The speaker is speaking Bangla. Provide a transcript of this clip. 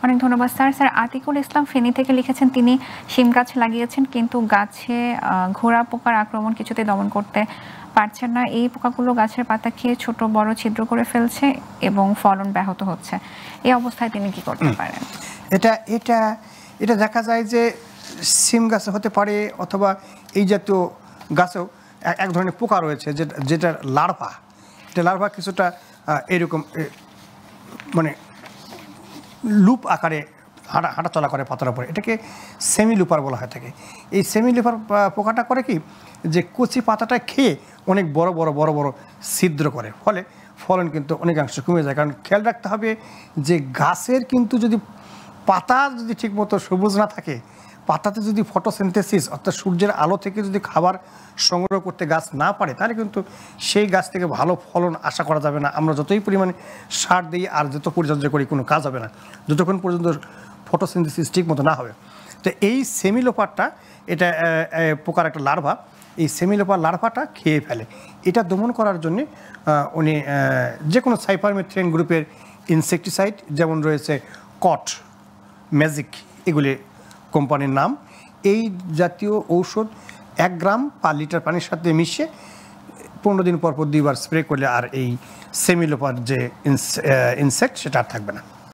অনেক ধন্যবাদ স্যার। স্যার আতিকুল ইসলাম ফেনী থেকে লিখেছেন তিনি শিম গাছ লাগিয়েছেন কিন্তু গাছে ঘোড়া পোকার আক্রমণ কিছুতেই দমন করতে পারছেন না। এই পোকাগুলো গাছের পাতা খেয়ে ছোট বড় ছিদ্র করে ফেলছে এবং ফলন ব্যাহত হচ্ছে। এই অবস্থায় তিনি কি করতে পারেন? এটা এটা এটা দেখা যায় যে শিম গাছে হতে পারে অথবা এই জাতীয় গাছেও এক ধরনের পোকা রয়েছে যেটা লার্ভা। এটা লার্ভা কিছুটা এরকম মানে লুপ আকারে হাঁটাচলা করে পাতার উপরে, এটাকে সেমি লুপার বলা হয় থাকে। এই সেমি লুপার পোকাটা করে কি যে কচি পাতাটা খেয়ে অনেক বড় বড় বড় বড় ছিদ্র করে, ফলে ফলন কিন্তু অনেকাংশ কমে যায়। কারণ খেয়াল রাখতে হবে যে গাছের কিন্তু যদি পাতা যদি ঠিকমতো সবুজ না থাকে, পাতাতে যদি ফটোসিনথেসিস অর্থাৎ সূর্যের আলো থেকে যদি খাবার সংগ্রহ করতে গাছ না পারে, তাহলে কিন্তু সেই গাছ থেকে ভালো ফলন আশা করা যাবে না। আমরা যতই পরিমাণে সার দিই আর যত পরিচর্যা করি কোনো কাজ হবে না যতক্ষণ পর্যন্ত ফটোসিনথেসিস ঠিক মতো না হবে। তো এই সেমিলোপারটা এটা পোকার একটা লার্ভা, এই সেমিলোপার লার্ভাটা খেয়ে ফেলে। এটা দমন করার জন্যে উনি যে কোনো সাইপারমেথ্রিন গ্রুপের ইনসেকটিসাইড যেমন রয়েছে কট, ম্যাজিক, এগুলি কোম্পানির নাম, এই জাতীয় ঔষধ 1 গ্রাম পার লিটার পানির সাথে মিশিয়ে 15 দিন পর 2বার স্প্রে করলে আর এই সেমিলোপার যে ইনসেক্ট সেটা আর থাকবে না।